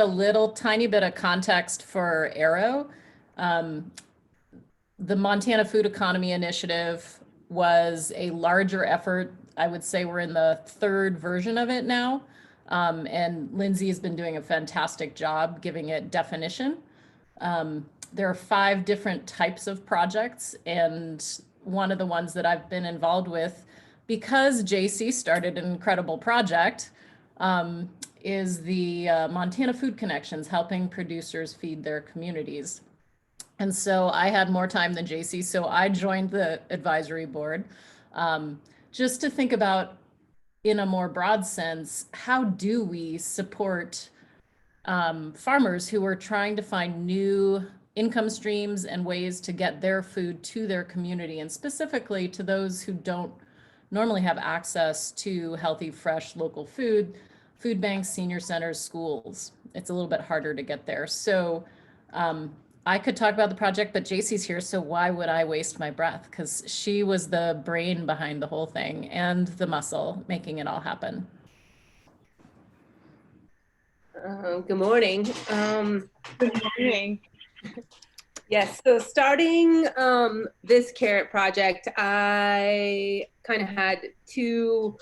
a little tiny bit of context for AERO. The Montana Food Economy Initiative was a larger effort. I would say we're in the third version of it now. And Lindsay has been doing a fantastic job giving it definition. There are 5 different types of projects, and one of the ones that I've been involved with, because Jacy started an incredible project, is the Montana Food Connections, helping producers feed their communities. And so I had more time than Jacy, so I joined the advisory board just to think about, in a more broad sense, how do we support farmers who are trying to find new income streams and ways to get their food to their community, and specifically to those who don't normally have access to healthy, fresh, local food, food banks, senior centers, schools. It's a little bit harder to get there. So I could talk about the project, but Jacy's here, so why would I waste my breath? Because she was the brain behind the whole thing and the muscle making it all happen. Good morning. Good morning. Yes, so starting this carrot project, I kind of had 2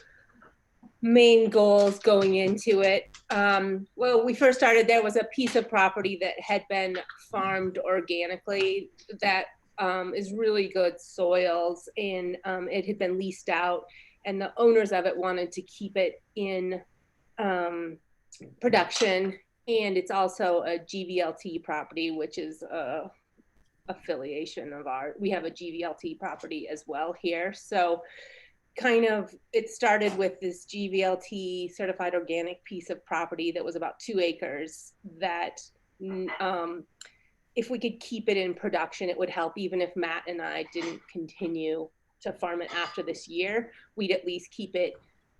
main goals going into it. Well, we first started, there was a piece of property that had been farmed organically that is really good soils, and it had been leased out, and the owners of it wanted to keep it in production. And it's also a GVLT property, which is a affiliation of we have a GVLT property as well here. So kind of, it started with this GVLT certified organic piece of property that was about 2 acres that if we could keep it in production, it would help. Even if Matt and I didn't continue to farm it after this year, we'd at least keep it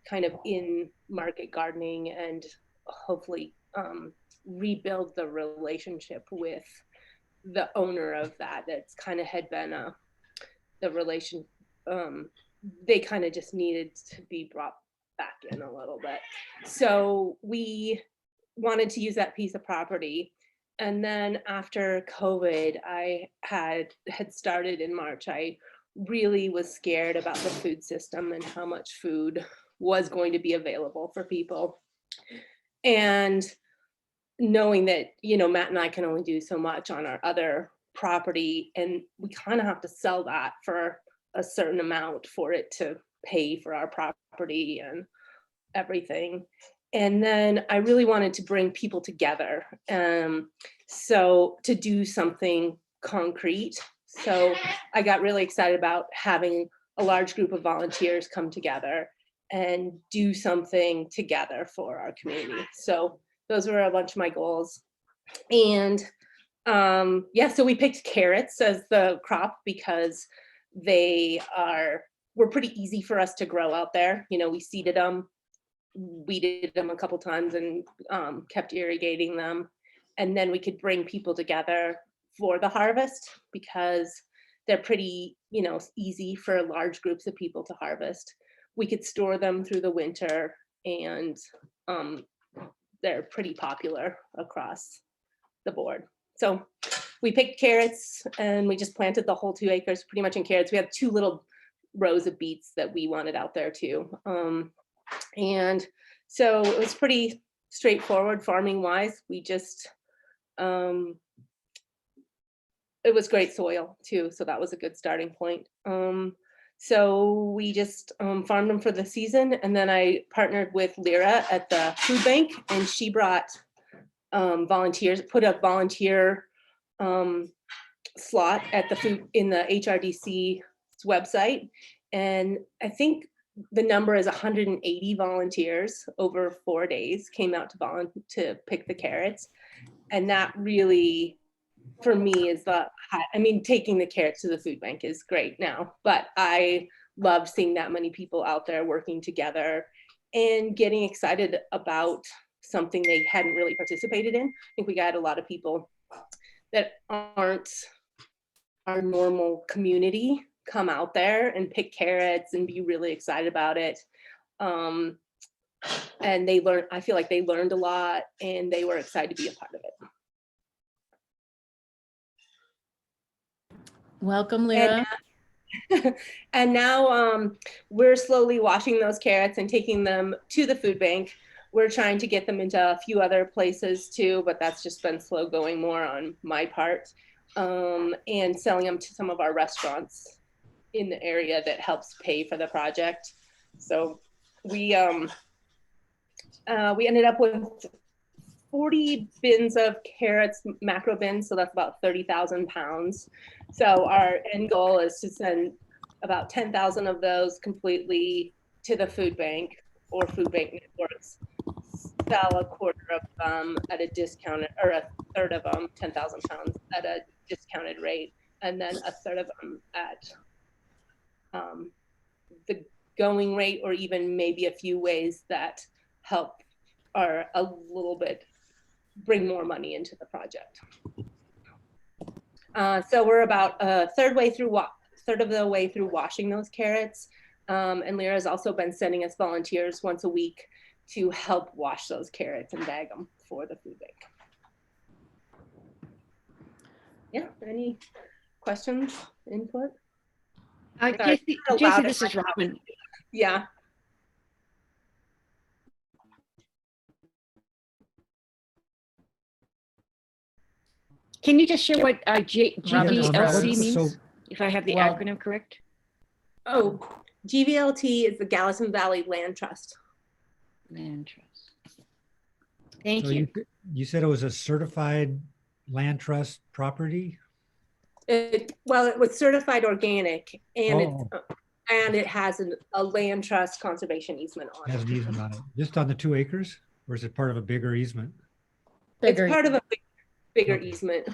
kind of in market gardening and hopefully rebuild the relationship with the owner of that. That's kind of had been the relation, they kind of just needed to be brought back in a little bit. So we wanted to use that piece of property. And then after COVID, I had started in March, I really was scared about the food system and how much food was going to be available for people. And knowing that, you know, Matt and I can only do so much on our other property, and we kind of have to sell that for a certain amount for it to pay for our property and everything. And then I really wanted to bring people together. So to do something concrete. So I got really excited about having a large group of volunteers come together and do something together for our community. So those were a bunch of my goals. And yeah, so we picked carrots as the crop because were pretty easy for us to grow out there. You know, we seeded them, weeded them a couple times, and kept irrigating them. And then we could bring people together for the harvest because they're pretty, you know, easy for large groups of people to harvest. We could store them through the winter, and they're pretty popular across the board. So we picked carrots and we just planted the whole 2 acres pretty much in carrots. We had 2 little rows of beets that we wanted out there too. And so it was pretty straightforward farming wise. We just, it was great soil too. So that was a good starting point. So we just farmed them for the season, and then I partnered with Lyra at the food bank, and she brought volunteers, put a volunteer slot at the food in the HRDC website, and I think the number is 180 volunteers over 4 days came out to pick the carrots, and that really, for me, is I mean, taking the carrots to the food bank is great now, but I love seeing that many people out there working together and getting excited about something they hadn't really participated in. I think we got a lot of people that aren't our normal community come out there and pick carrots and be really excited about it. And I feel like they learned a lot and they were excited to be a part of it. Welcome, Lyra. And now we're slowly washing those carrots and taking them to the food bank. We're trying to get them into a few other places too, but that's just been slow going more on my part. And selling them to some of our restaurants in the area that helps pay for the project. So we ended up with 40 bins of carrots, macro bins, so that's about 30,000 pounds. So our end goal is to send about 10,000 of those completely to the food bank or food bank networks, sell a quarter of them at a discounted, or a third of them, 10,000 pounds at a discounted rate, and then a third of them at the going rate, or even maybe a few ways that help or a little bit bring more money into the project. So we're about a third of the way through washing those carrots. And Lyra has also been sending us volunteers once a week to help wash those carrots and bag them for the food bank. Yeah, any questions, input? Jacy, this is Robin. Yeah. Can you just share what GVLC means, So, if I have the acronym correct? Oh, GVLT is the Gallatin Valley Land Trust. Land Trust. Thank so you. you said it was a certified land trust property? Well, it was certified organic, and Oh. it has a land trust conservation easement on It has an easement on it. Just on the 2 acres? Or is it part of a bigger easement? It's part of a bigger Okay. easement.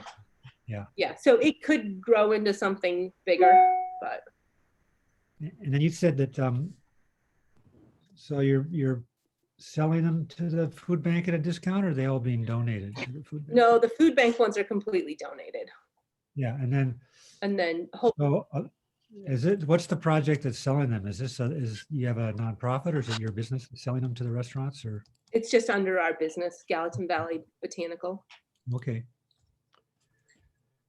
Yeah. Yeah, so it could grow into something bigger, but. And then you said that, so you're selling them to the food bank at a discount, or are they all being donated to the food bank? No, the food bank ones are completely donated. Yeah, and then, so what's the project that's selling them? Is you have a nonprofit, or is it your business that's selling them to the restaurants, or? It's just under our business, Gallatin Valley Botanical. Okay.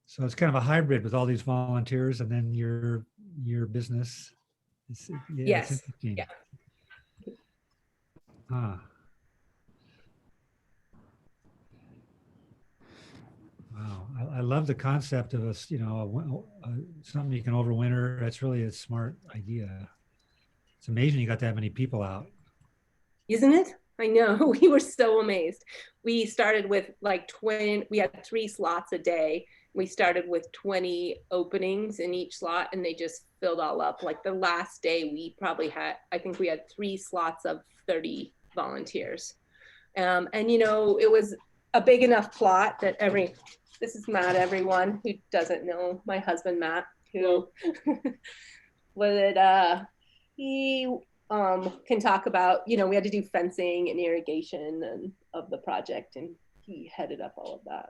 So it's kind of a hybrid with all these volunteers and then your business. Yes. It's interesting. Yeah. Wow. I love the concept of something you can overwinter. That's really a smart idea. It's amazing you got that many people out. Isn't it? I know. We were so amazed. We started with we had 3 slots a day. We started with 20 openings in each slot, and they just filled all up. Like the last day, we probably had 3 slots of 30 volunteers. And it was a big enough plot that this is Matt, everyone who doesn't know my husband, Matt, who he can talk about, we had to do fencing and irrigation and of the project, and he headed up all of that.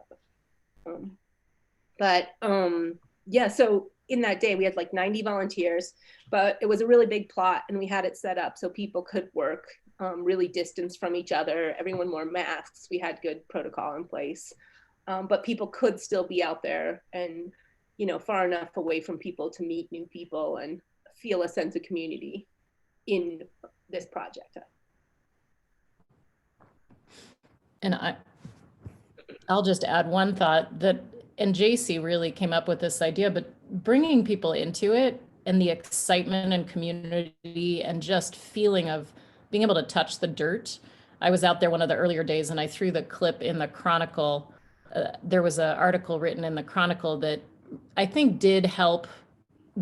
Yeah, so in that day we had 90 volunteers, but it was a really big plot, and we had it set up so people could work really distanced from each other. Everyone wore masks. We had good protocol in place, but people could still be out there and far enough away from people to meet new people and feel a sense of community in this project. And I'll just add one thought and Jacy really came up with this idea, but bringing people into it and the excitement and community and just feeling of being able to touch the dirt. I was out there one of the earlier days and I threw the clip in the Chronicle. There was an article written in the Chronicle that I think did help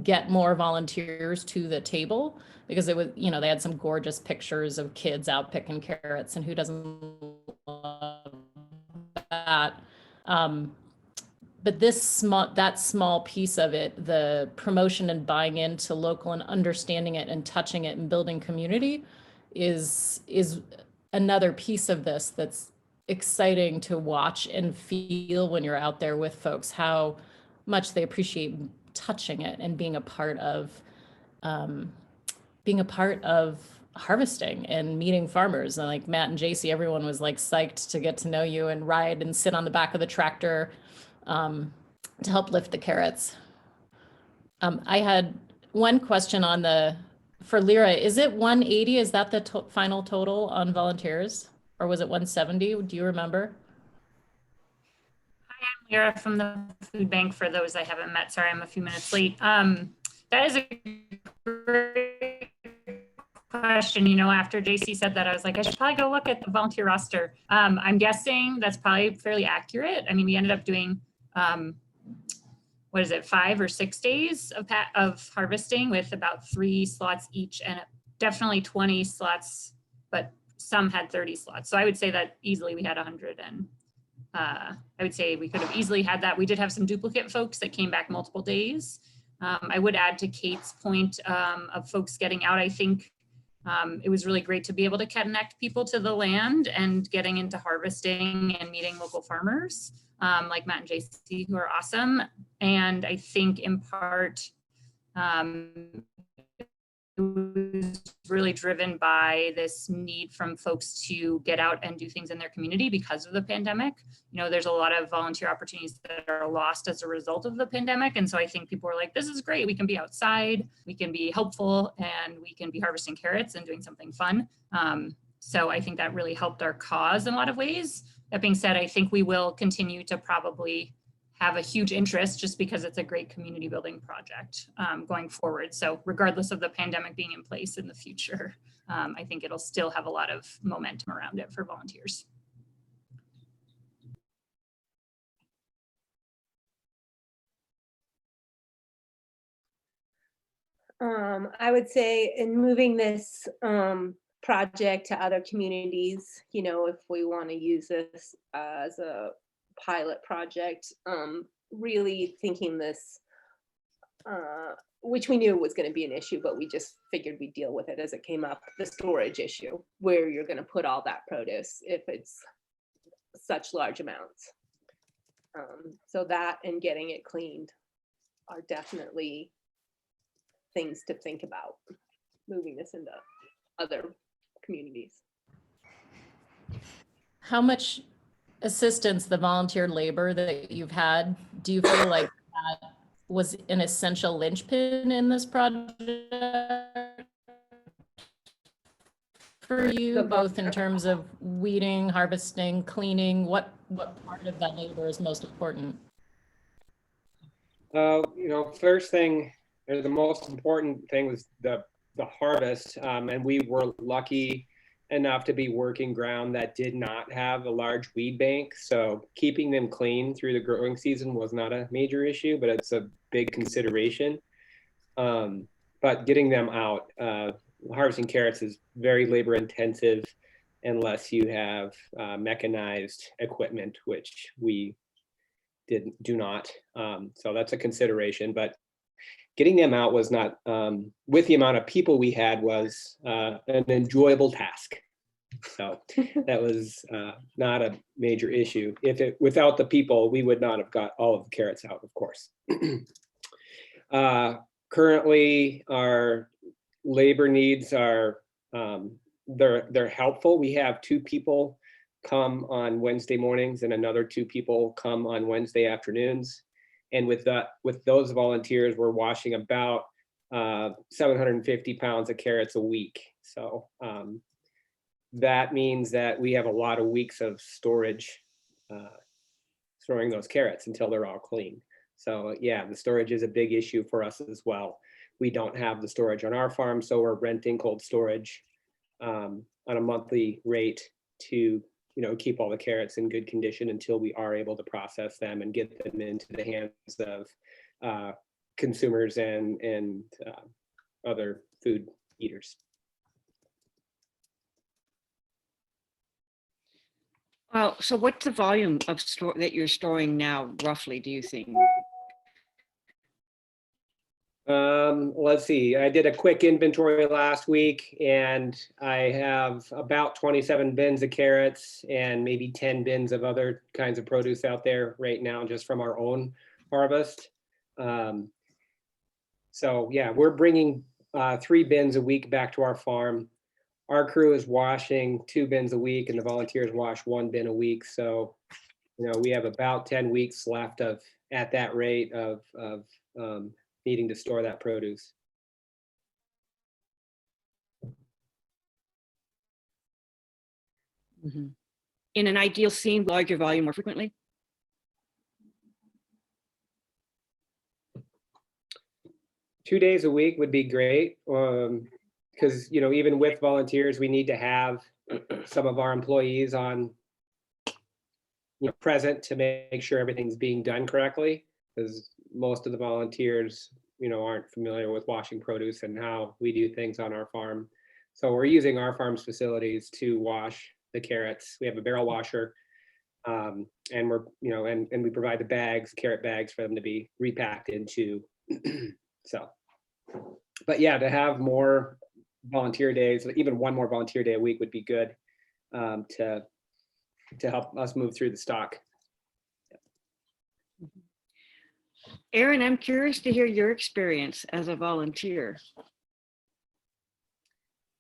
get more volunteers to the table, because it was, they had some gorgeous pictures of kids out picking carrots, and who doesn't love that? But that small piece of it, the promotion and buying into local and understanding it and touching it and building community is another piece of this that's exciting to watch and feel when you're out there with folks, how much they appreciate touching it and being a part of harvesting and meeting farmers. And like Matt and Jacy, everyone was like psyched to get to know you and ride and sit on the back of the tractor to help lift the carrots. I had one question on for Lyra, is it 180? Is that the final total on volunteers? Or was it 170? Do you remember? Hi, I'm Lyra from the food bank for those I haven't met. Sorry, I'm a few minutes late. That is a great question. You know, after Jacy said that, I was like, I should probably go look at the volunteer roster. I'm guessing that's probably fairly accurate. I mean, we ended up doing, what is it, 5 or 6 days of harvesting with about 3 slots each, and definitely 20 slots, but some had 30 slots. So I would say that easily we had 100, and I would say we could have easily had that. We did have some duplicate folks that came back multiple days. I would add to Kate's point of folks getting out. I think it was really great to be able to connect people to the land and getting into harvesting and meeting local farmers like Matt and Jacy, who are awesome. And I think in part, it was really driven by this need from folks to get out and do things in their community because of the pandemic. You know, there's a lot of volunteer opportunities that are lost as a result of the pandemic. And so I think people were like, this is great. We can be outside, we can be helpful, and we can be harvesting carrots and doing something fun. So I think that really helped our cause in a lot of ways. That being said, I think we will continue to probably have a huge interest just because it's a great community building project going forward. So regardless of the pandemic being in place in the future, I think it'll still have a lot of momentum around it for volunteers. I would say in moving this project to other communities, you know, if we want to use this as a pilot project, really thinking this, which we knew was going to be an issue, but we just figured we'd deal with it as it came up, the storage issue, where you're going to put all that produce if it's such large amounts. So that and getting it cleaned are definitely things to think about, moving this into other communities. How much assistance, the volunteer labor that you've had, do you feel like that was an essential linchpin in this project for you, both in terms of weeding, harvesting, cleaning? What part of that labor is most important? You know, first thing, or the most important thing was the harvest, and we were lucky enough to be working ground that did not have a large weed bank. So keeping them clean through the growing season was not a major issue, but it's a big consideration. But getting them out, harvesting carrots is very labor intensive unless you have mechanized equipment, which we do not. So that's a consideration, but getting them out was not, with the amount of people we had, was an enjoyable task. So that was not a major issue. Without the people, we would not have got all of the carrots out, of course. Currently, our labor needs are, they're helpful. We have 2 people come on Wednesday mornings and another 2 people come on Wednesday afternoons. And with those volunteers, we're washing about 750 pounds of carrots a week. So that means that we have a lot of weeks of storage, storing those carrots until they're all clean. So yeah, the storage is a big issue for us as well. We don't have the storage on our farm, so we're renting cold storage on a monthly rate to, you know, keep all the carrots in good condition until we are able to process them and get them into the hands of consumers and other food eaters. Well, so what's the volume of store that you're storing now, roughly, do you think? Let's see, I did a quick inventory last week and I have about 27 bins of carrots and maybe 10 bins of other kinds of produce out there right now, just from our own harvest. So yeah, we're bringing 3 bins a week back to our farm. our crew is washing 2 bins a week and the volunteers wash 1 bin a week. So, we have about 10 weeks left at that rate of needing to store that produce. Mhm. In an ideal scene, larger volume more frequently? Two days a week would be great. Because, even with volunteers, we need to have some of our employees on, present to make sure everything's being done correctly. Because most of the volunteers, aren't familiar with washing produce and how we do things on our farm. So we're using our farm's facilities to wash the carrots. We have a barrel washer, and we're, and we provide the bags, carrot bags, for them to be repacked into. So, but yeah, to have more volunteer days, even one more volunteer day a week would be good, to help us move through the stock. Erin, I'm curious to hear your experience as a volunteer.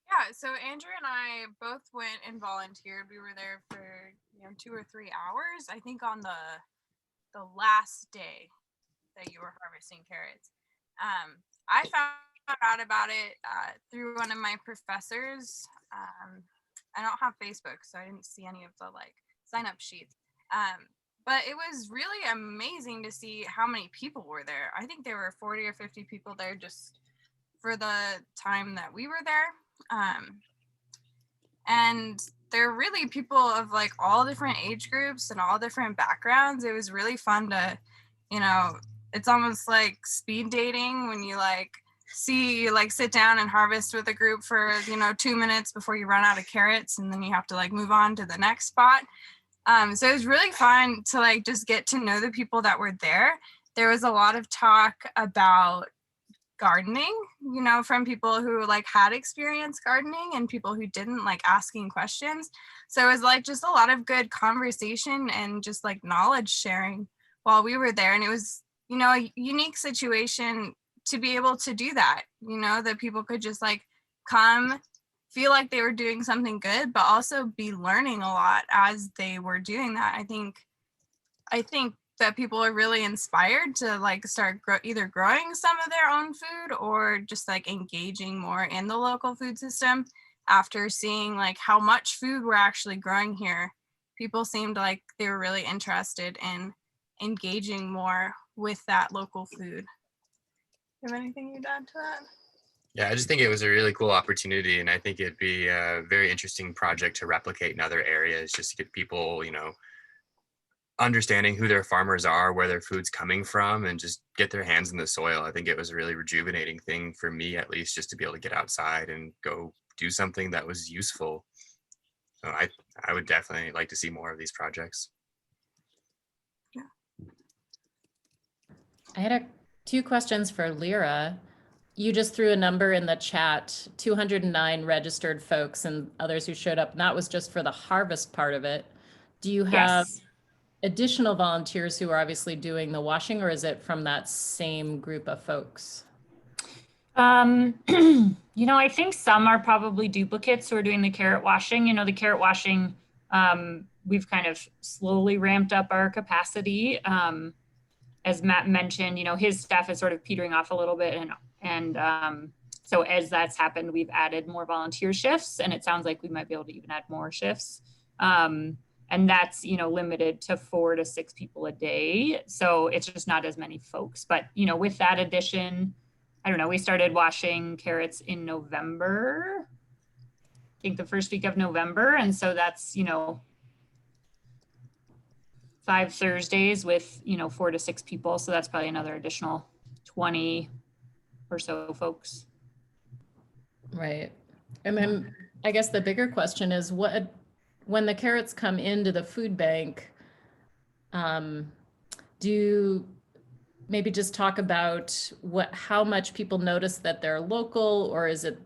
Yeah, so Andrew and I both went and volunteered. We were there for 2 or 3 hours, I think, on the last day that you were harvesting carrots. I found out about it through one of my professors. I don't have Facebook, so I didn't see any of the sign up sheets. But it was really amazing to see how many people were there. I think there were 40 or 50 people there just for the time that we were there. And they're really people of all different age groups and all different backgrounds. It was really fun to, it's almost like speed dating when you sit down and harvest with a group for 2 minutes before you run out of carrots, and then you have to move on to the next spot. So it was really fun to just get to know the people that were there. There was a lot of talk about gardening, from people who had experience gardening and people who didn't, asking questions. So it was just a lot of good conversation and just knowledge sharing while we were there. And it was, a unique situation to be able to do that, that people could just come, feel like they were doing something good, but also be learning a lot as they were doing that. I think that people are really inspired to start either growing some of their own food or just engaging more in the local food system after seeing how much food we're actually growing here. People seemed like they were really interested in engaging more with that local food. You have anything you'd add to that? Yeah, I just think it was a really cool opportunity, and I think it'd be a very interesting project to replicate in other areas, just to get people, understanding who their farmers are, where their food's coming from, and just get their hands in the soil. I think it was a really rejuvenating thing for me, at least, just to be able to get outside and go do something that was useful. So I would definitely like to see more of these projects. Yeah. I had 2 questions for Lyra. You just threw a number in the chat, 209 registered folks and others who showed up. And that was just for the harvest part of it. Do you have additional volunteers who are obviously doing the washing, or is it from that same group of folks? I think some are probably duplicates who are doing the carrot washing. The carrot washing, we've kind of slowly ramped up our capacity. As Matt mentioned, his staff is sort of petering off a little bit, and so as that's happened, we've added more volunteer shifts, and it sounds like we might be able to even add more shifts. And that's, limited to 4 to 6 people a day. So it's just not as many folks. But, with that addition, I don't know, we started washing carrots in November, I think the first week of November. And so that's, 5 Thursdays with, 4 to 6 people. So that's probably another additional 20 or so folks. Right. And then I guess the bigger question is when the carrots come into the food bank, do maybe just talk about how much people notice that they're local, or is it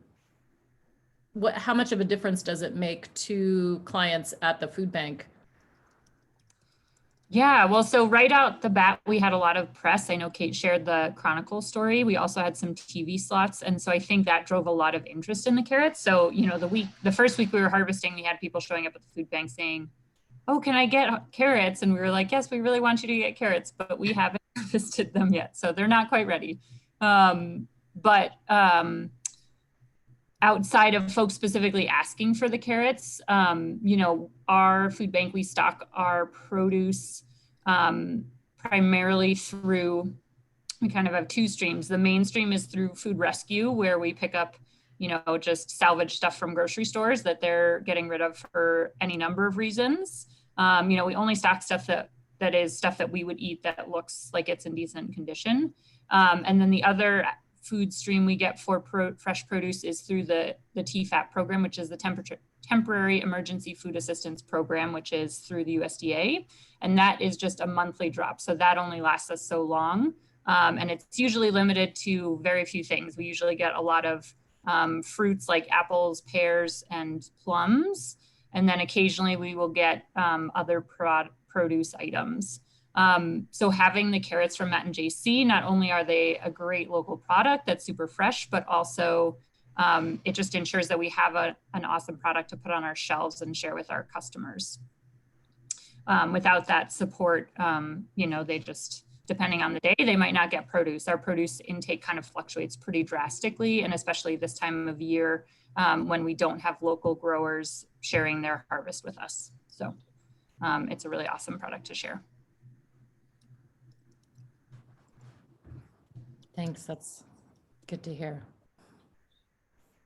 how much of a difference does it make to clients at the food bank? Yeah, well, so right out the bat, we had a lot of press. I know Kate shared the Chronicle story. We also had some TV slots. And so I think that drove a lot of interest in the carrots. So, you know, the first week we were harvesting, we had people showing up at the food bank saying, oh, can I get carrots? And we were like, yes, we really want you to get carrots, but we haven't harvested them yet. So they're not quite ready. But outside of folks specifically asking for the carrots, you know, our food bank, we stock our produce primarily through, we kind of have two streams. The main stream is through food rescue, where we pick up, you know, just salvage stuff from grocery stores that they're getting rid of for any number of reasons. You know, we only stock stuff that is stuff that we would eat that looks like it's in decent condition. And then the other food stream we get for fresh produce is through the TFAP program, which is the Temporary Emergency Food Assistance Program, which is through the USDA. And that is just a monthly drop. So that only lasts us so long. And it's usually limited to very few things. We usually get a lot of fruits like apples, pears, and plums. And then occasionally we will get other produce items. So having the carrots from Matt and Jacy, not only are they a great local product that's super fresh, but also it just ensures that we have an awesome product to put on our shelves and share with our customers. Without that support, you know, they just, depending on the day, they might not get produce. Our produce intake kind of fluctuates pretty drastically, and especially this time of year when we don't have local growers sharing their harvest with us. So it's a really awesome product to share. Thanks, that's good to hear.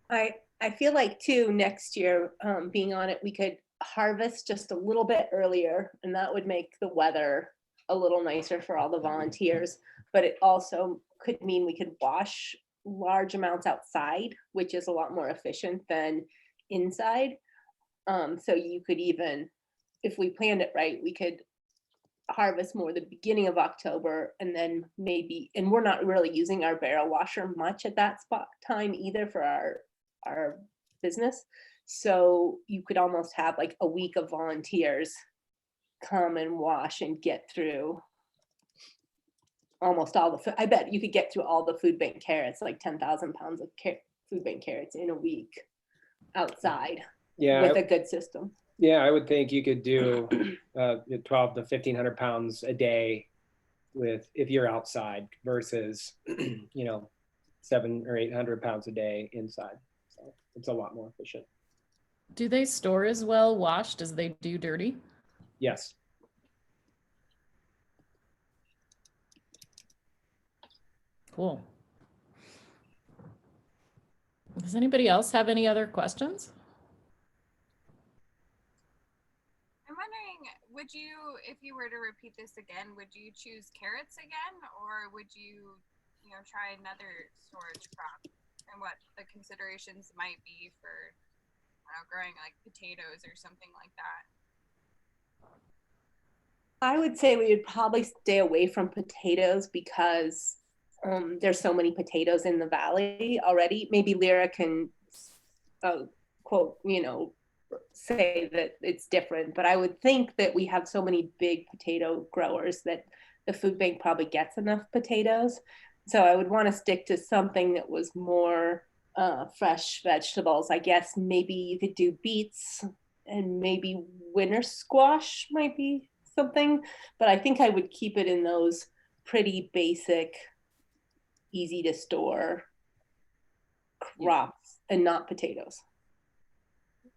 I feel like too, next year, being on it, we could harvest just a little bit earlier, and that would make the weather a little nicer for all the volunteers. But it also could mean we could wash large amounts outside, which is a lot more efficient than inside. So you could even, if we planned it right, we could harvest more the beginning of October, and then maybe, and we're not really using our barrel washer much at that spot time either for our business. So you could almost have like a week of volunteers come and wash and get through almost all the, I bet you could get through all the food bank carrots, like 10,000 pounds of food bank carrots in a week outside with a good system. Yeah, I would think you could do 12 to 1,500 pounds a day if you're outside versus, you know, 700 or 800 pounds a day inside. So it's a lot more efficient. Do they store as well washed as they do dirty? Yes. Cool. Does anybody else have any other questions? I'm wondering, would you, if you were to repeat this again, would you choose carrots again, or would you, you know, try another storage crop, and what the considerations might be for, I don't know, growing like potatoes or something like that? I would say we would probably stay away from potatoes because there's so many potatoes in the valley already. Maybe Lyra can quote, you know, say that it's different, but I would think that we have so many big potato growers that the food bank probably gets enough potatoes. So I would want to stick to something that was more fresh vegetables. I guess maybe you could do beets, and maybe winter squash might be something, but I think I would keep it in those pretty basic, easy to store crops and not potatoes.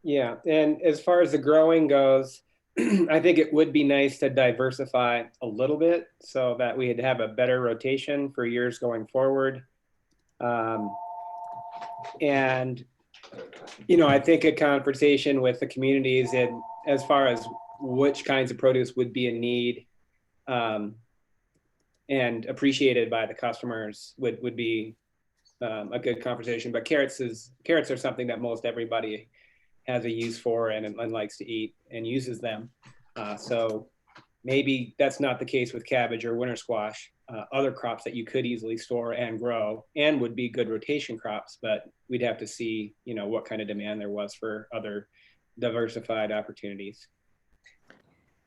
Yeah, and as far as the growing goes, I think it would be nice to diversify a little bit so that we'd have a better rotation for years going forward. And, you know, I think a conversation with the communities and as far as which kinds of produce would be in need and appreciated by the customers would be a good conversation. But carrots are something that most everybody has a use for and likes to eat and uses them. So maybe that's not the case with cabbage or winter squash, other crops that you could easily store and grow and would be good rotation crops, but we'd have to see, you know, what kind of demand there was for other diversified opportunities.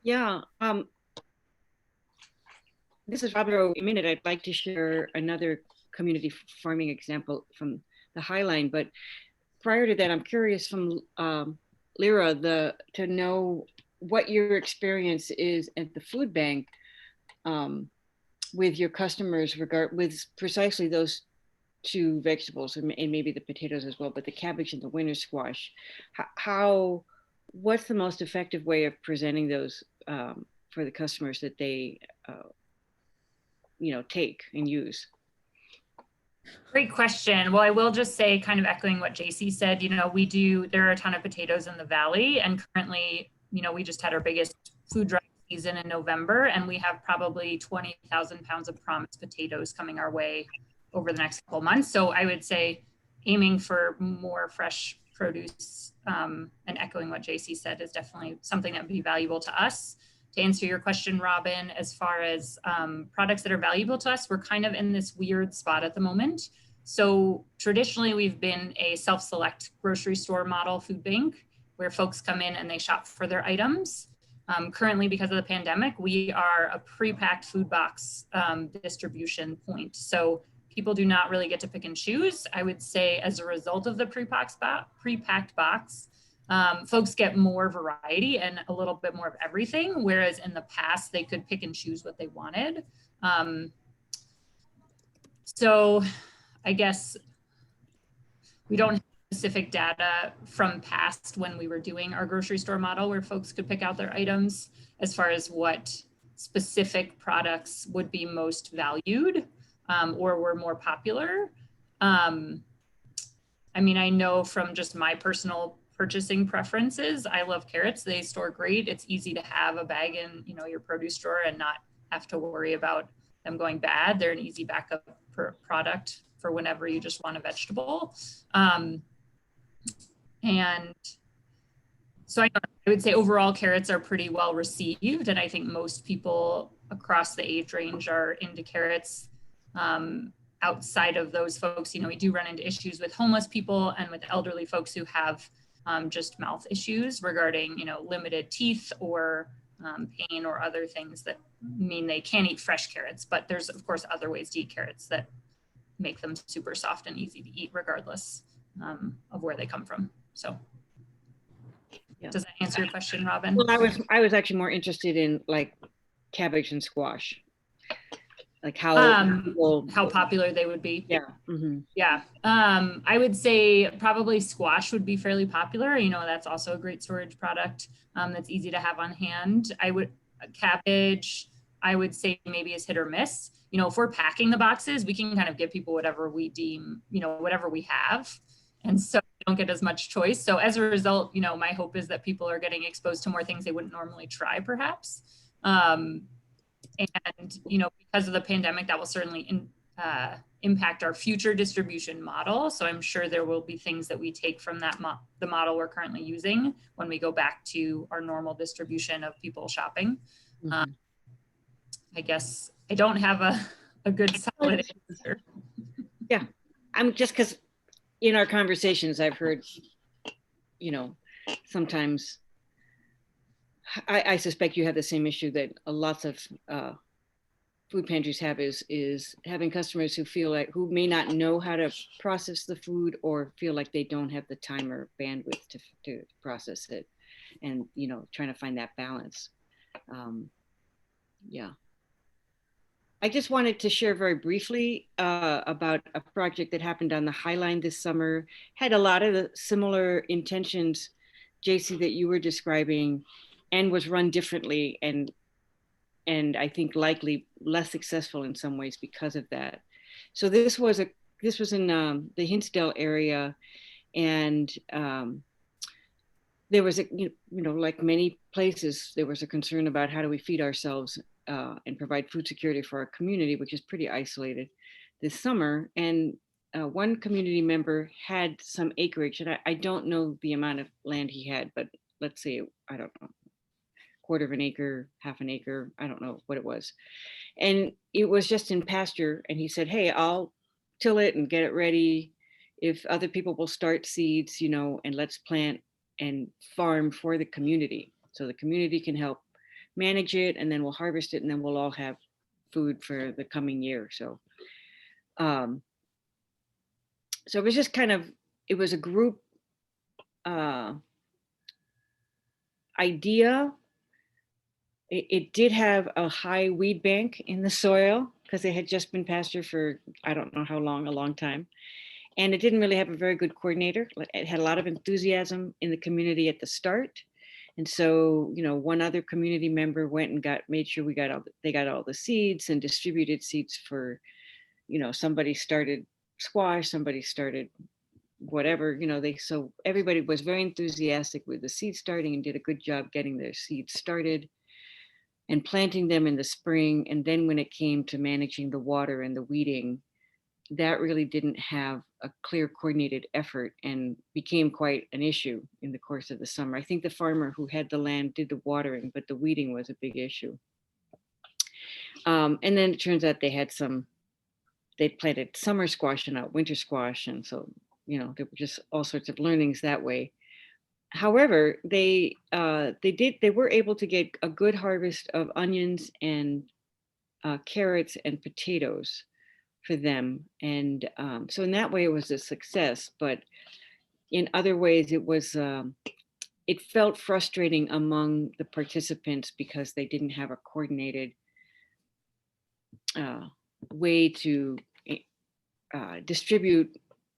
Yeah, This is Robert. In a minute, I'd like to share another community farming example from the Highline. But prior to that, I'm curious from Lyra to know what your experience is at the food bank with your customers with precisely those two vegetables and maybe the potatoes as well, but the cabbage and the winter squash. What's the most effective way of presenting those for the customers that they take and use? Great question. Well, I will just say, kind of echoing what Jacy said, there are a ton of potatoes in the valley, and currently, we just had our biggest food drive season in November, and we have probably 20,000 pounds of promised potatoes coming our way over the next couple months. So I would say aiming for more fresh produce and echoing what Jacy said is definitely something that would be valuable to us. To answer your question, Robin, as far as products that are valuable to us, we're kind of in this weird spot at the moment. So traditionally, we've been a self-select grocery store model food bank where folks come in and they shop for their items. Currently, because of the pandemic, we are a pre-packed food box distribution point. So people do not really get to pick and choose. I would say as a result of the pre-packed box, folks get more variety and a little bit more of everything, whereas in the past they could pick and choose what they wanted. So I guess we don't have specific data from past when we were doing our grocery store model where folks could pick out their items as far as what specific products would be most valued or were more popular. I mean, I know from just my personal purchasing preferences, I love carrots. They store great. It's easy to have a bag in, your produce store and not have to worry about them going bad. They're an easy backup product for whenever you just want a vegetable. And so I would say overall carrots are pretty well received. And I think most people across the age range are into carrots. Outside of those folks, we do run into issues with homeless people and with elderly folks who have just mouth issues regarding, limited teeth or pain or other things that mean they can't eat fresh carrots. But there's, of course, other ways to eat carrots that make them super soft and easy to eat regardless of where they come from. So yeah. Does that answer your question, Robin? Well, I was actually more interested in like cabbage and squash. Like how popular they would be. Yeah. Mm-hmm. Yeah. I would say probably squash would be fairly popular. That's also a great storage product that's easy to have on hand. Cabbage, I would say maybe is hit or miss. If we're packing the boxes, we can kind of give people whatever we deem, whatever we have. And so we don't get as much choice. So as a result, my hope is that people are getting exposed to more things they wouldn't normally try, perhaps. And, because of the pandemic, that will certainly impact our future distribution model. So I'm sure there will be things that we take from that the model we're currently using when we go back to our normal distribution of people shopping. Mm-hmm. I guess I don't have a good solid answer. Yeah, I'm just because in our conversations, I've heard, sometimes I suspect you have the same issue that lots of food pantries have is having customers who may not know how to process the food or feel like they don't have the time or bandwidth to process it, and trying to find that balance. Yeah. I just wanted to share very briefly about a project that happened on the Highline this summer. Had a lot of the similar intentions, Jacy, that you were describing, and was run differently and I think likely less successful in some ways because of that. So this was in the Hinsdale area, and there was like many places, there was a concern about how do we feed ourselves and provide food security for our community, which is pretty isolated this summer. And one community member had some acreage, and I don't know the amount of land he had, but let's say, I don't know, quarter of an acre, half an acre, I don't know what it was. And it was just in pasture. And he said, hey, I'll till it and get it ready. If other people will start seeds, and let's plant and farm for the community. So the community can help manage it, and then we'll harvest it, and then we'll all have food for the coming year. So, so it was just kind of, it was a group idea. It did have a high weed bank in the soil because it had just been pastured for, I don't know how long, a long time. And it didn't really have a very good coordinator. It had a lot of enthusiasm in the community at the start. And so, you know, one other community member went and made sure they got all the seeds and distributed seeds for, you know, somebody started squash, somebody started whatever, you know, so everybody was very enthusiastic with the seed starting and did a good job getting their seeds started and planting them in the spring. And then when it came to managing the water and the weeding, that really didn't have a clear coordinated effort and became quite an issue in the course of the summer. I think the farmer who had the land did the watering, but the weeding was a big issue. And then it turns out they planted summer squash and not winter squash. And so, you know, there were just all sorts of learnings that way. However, they were able to get a good harvest of onions and carrots and potatoes for them. And so in that way it was a success, but in other ways it was, it felt frustrating among the participants because they didn't have a coordinated way to distribute.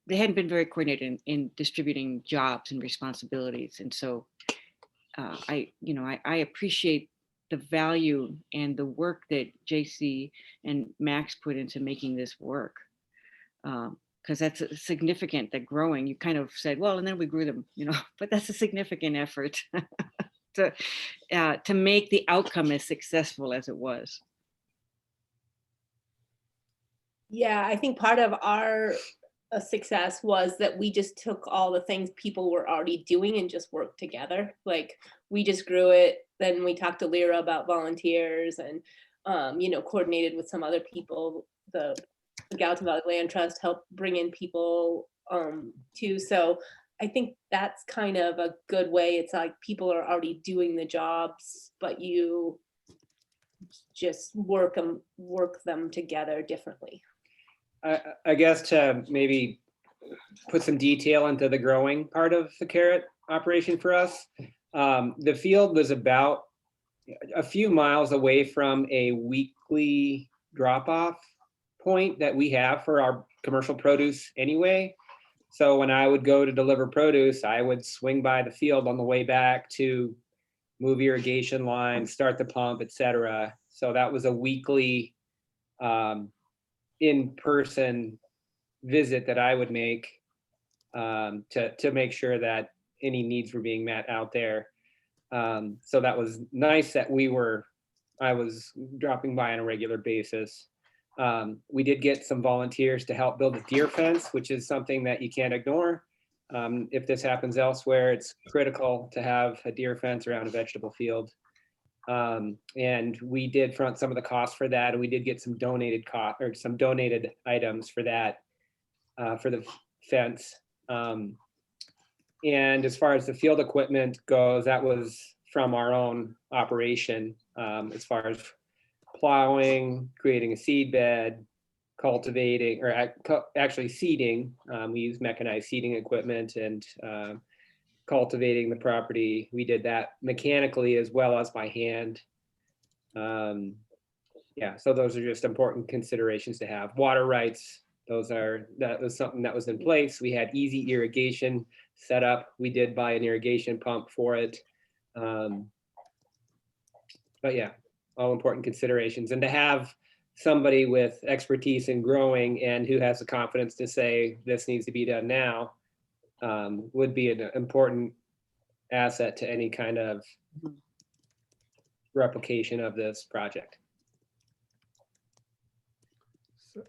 They hadn't been very coordinated in distributing jobs and responsibilities. And so I appreciate the value and the work that Jacy and Max put into making this work. Because that's significant, that growing, you kind of said, well, and then we grew them, you know, but that's a significant effort to make the outcome as successful as it was. Yeah, I think part of our success was that we just took all the things people were already doing and just worked together. Like we just grew it. Then we talked to Lyra about volunteers and, you know, coordinated with some other people. The Gallatin Valley Land Trust helped bring in people too. So I think that's kind of a good way. It's like people are already doing the jobs, but you just work them together differently. I guess to maybe put some detail into the growing part of the carrot operation for us, the field was about a few miles away from a weekly drop-off point that we have for our commercial produce anyway. So when I would go to deliver produce, I would swing by the field on the way back to move irrigation lines, start the pump, etc. So that was a weekly in-person visit that I would make to make sure that any needs were being met out there. So that was nice that I was dropping by on a regular basis. We did get some volunteers to help build a deer fence, which is something that you can't ignore. If this happens elsewhere, it's critical to have a deer fence around a vegetable field. And we did front some of the costs for that, and we did get some donated items for that, for the fence. And as far as the field equipment goes, that was from our own operation, as far as plowing, creating a seed bed, cultivating, or actually seeding. We use mechanized seeding equipment and cultivating the property. We did that mechanically as well as by hand. Yeah, so those are just important considerations to have. Water rights, that was something that was in place. We had easy irrigation set up. We did buy an irrigation pump for it. But yeah, all important considerations. And to have somebody with expertise in growing and who has the confidence to say this needs to be done now would be an important asset to any kind of replication of this project.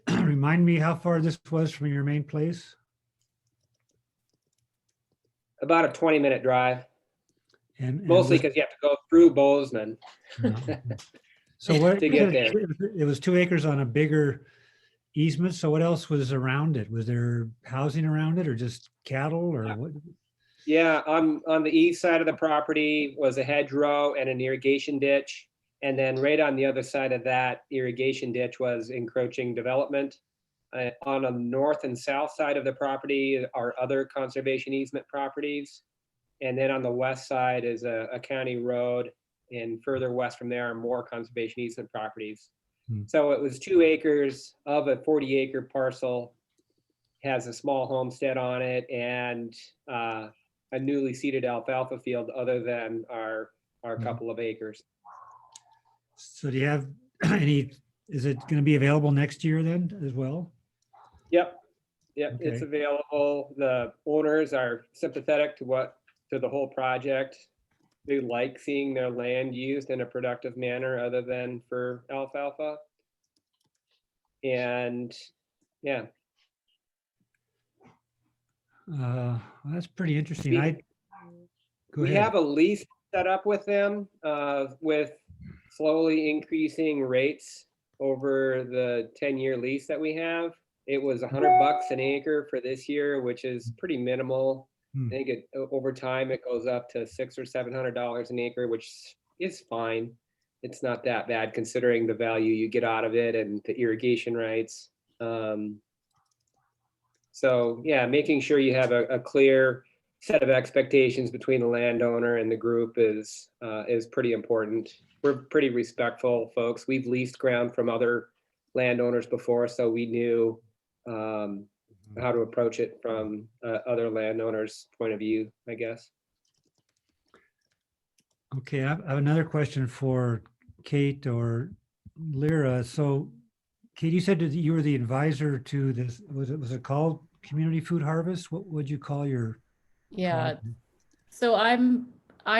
Remind me how far this was from your main place? About a 20-minute drive, and mostly because you have to go through Bozeman. So what to get there. It was 2 acres on a bigger easement. So what else was around it? Was there housing around it or just cattle or what? Yeah, on the east side of the property was a hedgerow and an irrigation ditch. And then right on the other side of that irrigation ditch was encroaching development. On the north and south side of the property are other conservation easement properties. And then on the west side is a county road, and further west from there are more conservation easement properties. So it was 2 acres of a 40-acre parcel, has a small homestead on it, and a newly seeded alfalfa field other than our couple of acres. So do you have any, is it going to be available next year then as well? Yep, it's Okay. available. The owners are sympathetic to the whole project. They like seeing their land used in a productive manner other than for alfalfa. And yeah. That's pretty interesting. Go We ahead. have a lease set up with them with slowly increasing rates over the 10-year lease that we have. It was $100 an acre for this year, which is pretty minimal. I think over time it goes up to $600 or $700 an acre, which is fine. It's not that bad considering the value you get out of it and the irrigation rights. So yeah, making sure you have a clear set of expectations between the landowner and the group is pretty important. We're pretty respectful folks. We've leased ground from other landowners before, so we knew how to approach it from other landowners' point of view, I guess. Okay, I have another question for Kate or Lyra. So Kate, you said that you were the advisor to this, was it called Community Food Harvest? What would you call your? Yeah. So I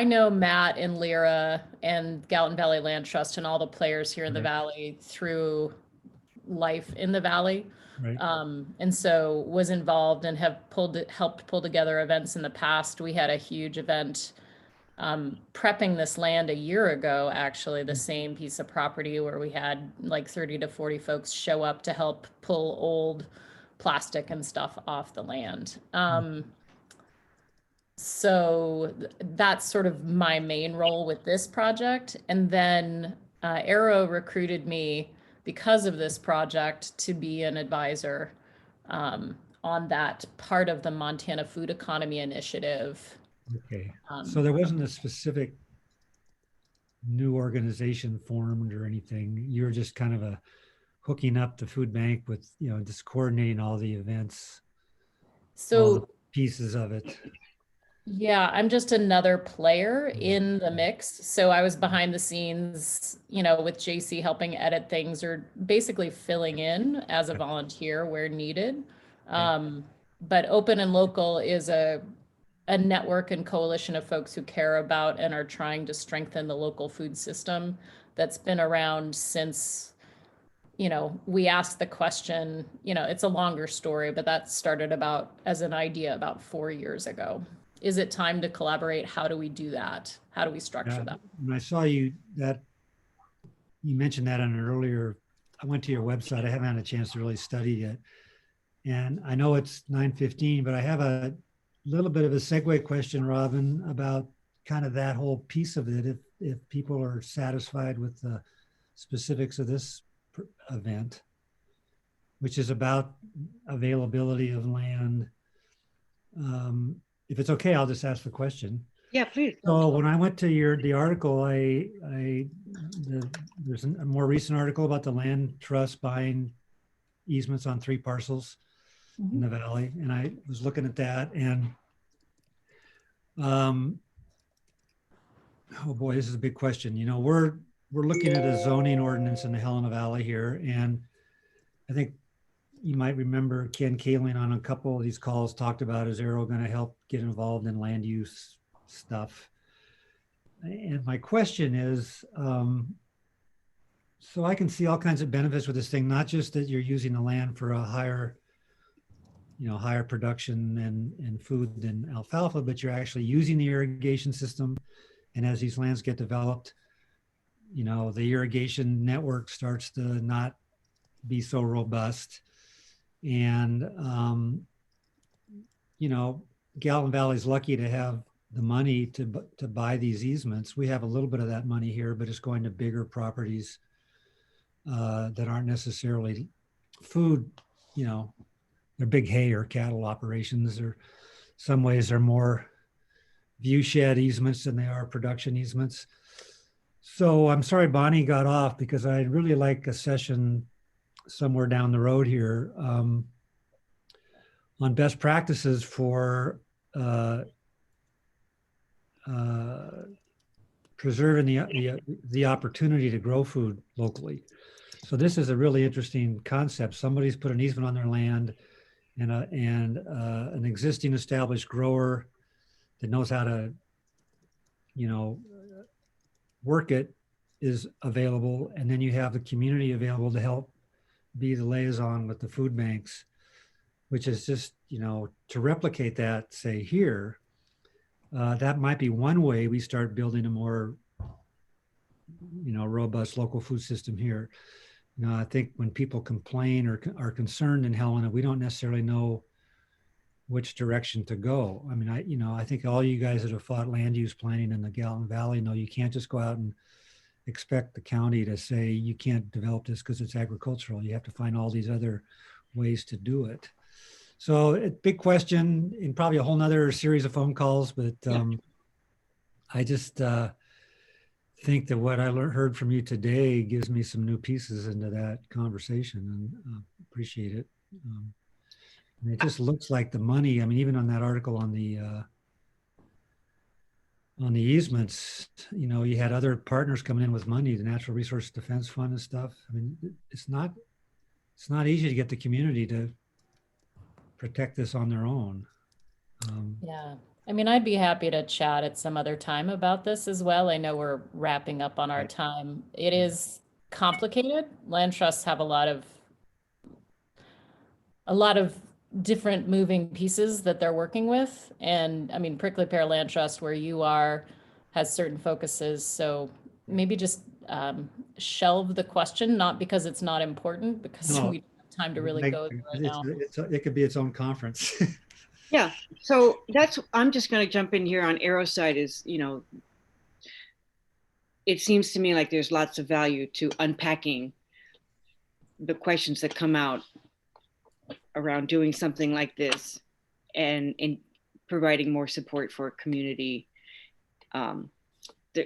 know Matt and Lyra and Gallatin Valley Land Trust and all the players here in the Valley through life in the Valley. Right. And so was involved and have helped pull together events in the past. We had a huge event prepping this land a year ago, actually, the same piece of property where we had like 30 to 40 folks show up to help pull old plastic and stuff off the land. So that's sort of my main role with this project. And then AERO recruited me because of this project to be an advisor on that part of the Montana Food Economy Initiative. Okay, so there wasn't a specific new organization formed or anything. You were just kind of hooking up the food bank with, just coordinating all the events, all the pieces of it. Yeah, I'm just another player in the mix. So I was behind the scenes, with Jacy helping edit things or basically filling in as a volunteer where needed. But Open and Local is a network and coalition of folks who care about and are trying to strengthen the local food system that's been around since, we asked the question, it's a longer story, but that started as an idea about 4 years ago. Is it time to collaborate? How do we do that? How do we structure that? When I saw you mentioned that on an earlier, I went to your website. I haven't had a chance to really study it. And I know it's 9:15, but I have a little bit of a segue question, Robin, about kind of that whole piece of it. If people are satisfied with the specifics of this event, which is about availability of land. If it's okay, I'll just ask the question. Yeah, please. So when I went to the article, there's a more recent article about the land trust buying easements on 3 parcels in the Valley. And I was looking at that and, oh boy, this is a big question. We're looking at a zoning ordinance in the Helena Valley here. And I think you might remember Ken Kaling on a couple of these calls talked about, is AERO going to help get involved in land use stuff? And my question is, so I can see all kinds of benefits with this thing, not just that you're using the land for a higher production and food than alfalfa, but you're actually using the irrigation system. And as these lands get developed, the irrigation network starts to not be so robust. And, Gallatin Valley is lucky to have the money to buy these easements. We have a little bit of that money here, but it's going to bigger properties that aren't necessarily food, you know, they're big hay or cattle operations, or some ways they're more view shed easements than they are production easements. So I'm sorry Bonnie got off, because I'd really like a session somewhere down the road here on best practices for preserving the opportunity to grow food locally. So this is a really interesting concept. Somebody's put an easement on their land, and an existing established grower that knows how to, you know, work it is available. And then you have the community available to help be the liaison with the food banks, which is just, you know, to replicate that, say here, that might be one way we start building a more, you know, robust local food system here. You know, I think when people complain or are concerned in Helena, we don't necessarily know which direction to go. I mean, I think all you guys that have fought land use planning in the Gallatin Valley know you can't just go out and expect the county to say you can't develop this because it's agricultural. You have to find all these other ways to do it. So big question, and probably a whole nother series of phone calls, but I just think that what I heard from you today gives me some new pieces into that conversation, and appreciate it. And it just looks like the money, I mean, even on that article on the easements, you know, you had other partners coming in with money, the Natural Resource Defense Fund and stuff. I mean, it's not easy to get the community to protect this on their own. Yeah, I mean, I'd be happy to chat at some other time about this as well. I know we're wrapping up on our time. It is complicated. Land trusts have a lot of different moving pieces that they're working with. And I mean, Prickly Pear Land Trust, where you are, has certain focuses. So maybe just shelve the question, not because it's not important, because we don't have time to really go through it now. It could be its own conference. Yeah, so I'm just going to jump in here on AERO side is, you know, it seems to me like there's lots of value to unpacking the questions that come out around doing something like this, and in providing more support for a community.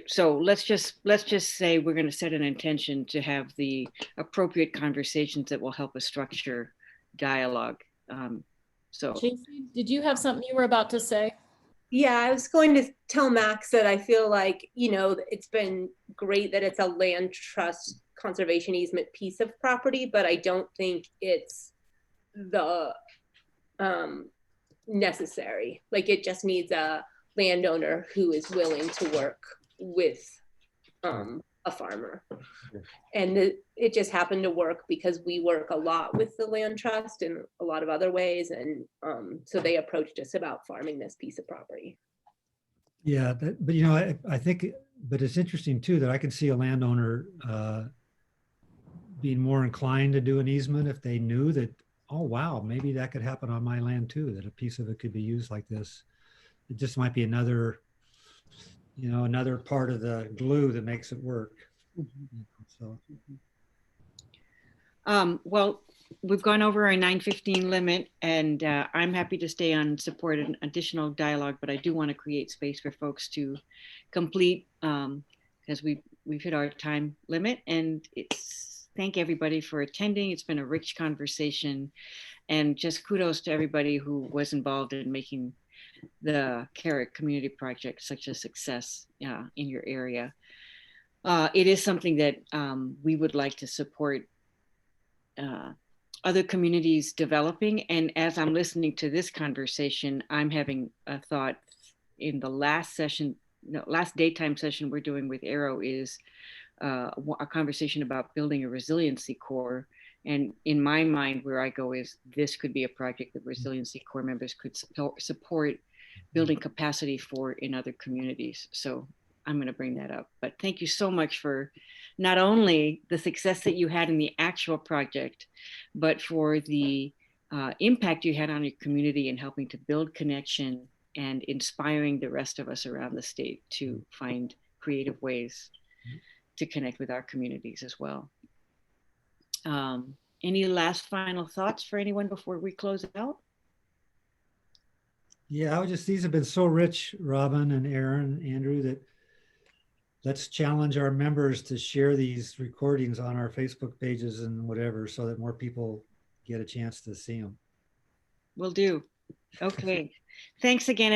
So let's just say we're going to set an intention to have the appropriate conversations that will help us structure dialogue. So Jacy, did you have something you were about to say? Yeah, I was going to tell Max that I feel like, you know, it's been great that it's a land trust conservation easement piece of property, but I don't think it's the necessary. Like, it just needs a landowner who is willing to work with a farmer. And it just happened to work because we work a lot with the land trust in a lot of other ways. And so they approached us about farming this piece of property. Yeah, but you know, I think, but it's interesting too, that I can see a landowner being more inclined to do an easement if they knew that, oh, wow, maybe that could happen on my land too, that a piece of it could be used like this. It just might be another, you know, another part of the glue that makes it work. So. Well, we've gone over our 9:15 limit, and I'm happy to stay on support an additional dialogue, but I do want to create space for folks to complete, because we've hit our time limit. And thank everybody for attending. It's been a rich conversation, and just kudos to everybody who was involved in making the Carrot Community Project such a success in your area. It is something that we would like to support other communities developing. And as I'm listening to this conversation, I'm having a thought in the last daytime session we're doing with AERO is a conversation about building a resiliency core. And in my mind, where I go is this could be a project that resiliency core members could support building capacity for in other communities. So I'm going to bring that up. But thank you so much for not only the success that you had in the actual project, but for the impact you had on your community and helping to build connection and inspiring the rest of us around the state to find creative ways to connect with our communities as well. Any last final thoughts for anyone before we close it out? Yeah, these have been so rich, Robin and Erin, Andrew, that let's challenge our members to share these recordings on our Facebook pages and whatever, so that more people get a chance to see them. Will do. Okay. Thanks again.